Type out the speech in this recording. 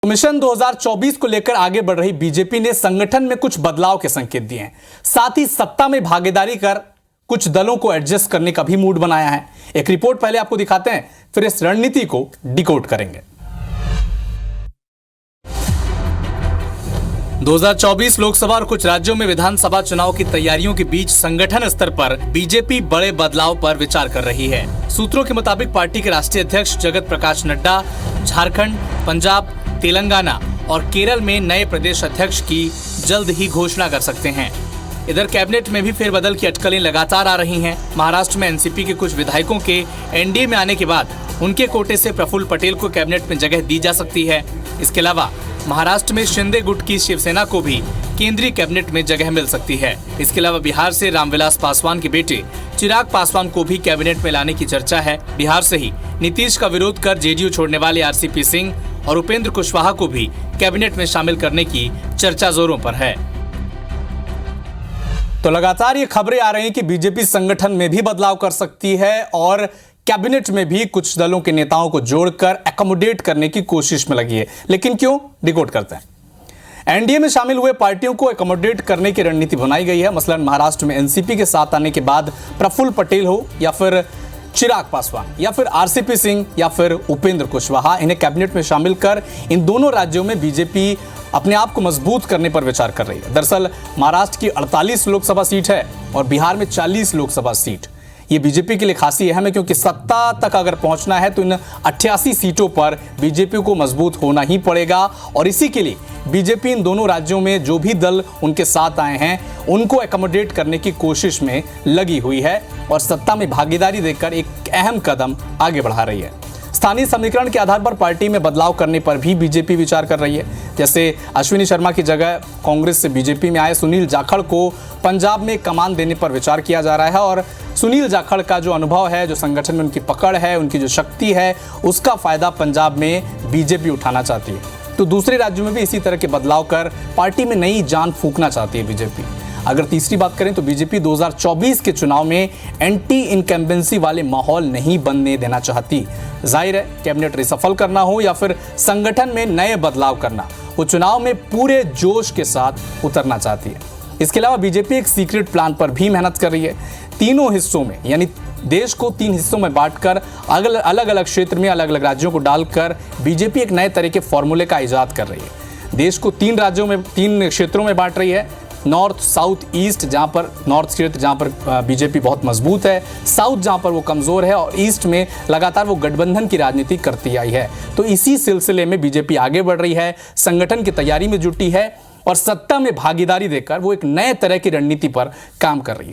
Mission 2024 को लेकर आगे बढ़ रही बीजेपी ने संगठन में कुछ बदलाव के संकेत दिए हैं। साथ ही सत्ता में भागीदारी कर कुछ दलों को एडजस्ट करने का भी मूड बनाया है। एक रिपोर्ट पहले आपको दिखाते हैं, फिर इस रणनीति को डिकोड करेंगे। 2024 लोकसभा और कुछ राज्यों में विधानसभा चुनाव की तैयारियों के बीच संगठन स्तर पर बीजेपी बड़े बदलाव पर विचार कर रही है। सूत्रों के मुताबिक पार्टी के राष्ट्रीय अध्यक्ष जगत प्रकाश नड्डा झारखंड, पंजाब, तेलंगाना और केरल में नए प्रदेश अध्यक्ष की जल्द ही घोषणा कर सकते हैं। इधर कैबिनेट में भी फेरबदल की अटकलें लगातार आ रही हैं। महाराष्ट्र में एनसीपी के कुछ विधायकों के एनडीए में आने के बाद उनके कोटे से प्रफुल्ल पटेल को कैबिनेट में जगह दी जा सकती है। इसके अलावा महाराष्ट्र में शिंदे गुट की शिवसेना को भी केंद्रीय कैबिनेट में जगह मिल सकती है। इसके अलावा बिहार से रामविलास पासवान के बेटे चिराग पासवान को भी कैबिनेट में लाने की चर्चा है। बिहार से ही नीतीश का विरोध कर जेडीयू छोड़ने वाले आरसीपी सिंह और उपेंद्र कुशवाहा को भी कैबिनेट में शामिल करने की चर्चा जोरों पर है। तो लगातार ये खबरें आ रही हैं कि बीजेपी संगठन में भी बदलाव कर सकती है और कैबिनेट में भी कुछ दलों के नेताओं को जोड़कर एकोमोडेट करने की कोशिश में लगी है। लेकिन क्यों, डिकोड करते हैं। एनडीए में शामिल हुए पार्टियों को एकोमोडेट करने की रणनीति बनाई गई है। मसलन महाराष्ट्र में एनसीपी के साथ आने के बाद प्रफुल्ल पटेल हो या फिर चिराग पासवान या फिर आरसीपी सिंह या फिर उपेंद्र कुशवाहा, इन्हें कैबिनेट में शामिल कर इन दोनों राज्यों में बीजेपी अपने आप को मजबूत करने पर विचार कर रही है। दरअसल महाराष्ट्र की 48 लोकसभा सीट है और बिहार में 40 लोकसभा सीट। ये बीजेपी के लिए खासी अहम है क्योंकि सत्ता तक अगर पहुंचना है तो इन 88 सीटों पर बीजेपी को मजबूत होना ही पड़ेगा और इसी के लिए बीजेपी इन दोनों राज्यों में जो भी दल उनके साथ आए हैं उनको एकोमोडेट करने की कोशिश में लगी हुई है और सत्ता में भागीदारी देकर एक अहम कदम आगे बढ़ा रही है। स्थानीय समीकरण के आधार पर पार्टी में बदलाव करने पर भी बीजेपी विचार कर रही है। जैसे अश्विनी शर्मा की जगह कांग्रेस से बीजेपी में आए सुनील जाखड़ को पंजाब में कमान देने पर विचार किया जा रहा है और सुनील जाखड़ का जो अनुभव है, जो संगठन में उनकी पकड़ है, उनकी जो शक्ति है, उसका फायदा पंजाब में बीजेपी उठाना चाहती है। तो दूसरे राज्यों में भी इसी तरह के बदलाव कर पार्टी में नई जान फूंकना चाहती है बीजेपी। अगर तीसरी बात करें तो बीजेपी 2024 के चुनाव में एंटी इनकम्बेंसी वाले माहौल नहीं बनने देना चाहती। जाहिर है, कैबिनेट रिसफल करना हो या फिर संगठन में नए बदलाव करना, वो चुनाव में पूरे जोश के साथ उतरना चाहती है। इसके अलावा बीजेपी एक सीक्रेट प्लान पर भी मेहनत कर रही है। तीनों हिस्सों में, यानी देश को 3 हिस्सों में बांटकर अलग अलग क्षेत्र में अलग अलग राज्यों को डालकर बीजेपी एक नए तरह के फॉर्मूले का इजाद कर रही है। देश को 3 क्षेत्रों में बांट रही है। नॉर्थ, साउथ, ईस्ट, जहां पर नॉर्थ क्षेत्र जहां पर बीजेपी बहुत मजबूत है, साउथ जहां पर वो कमजोर है और ईस्ट में लगातार वो गठबंधन की राजनीति करती आई है। तो इसी सिलसिले में बीजेपी आगे बढ़ रही है, संगठन की तैयारी में जुटी है और सत्ता में भागीदारी देकर वो एक नए तरह की रणनीति पर काम कर रही है।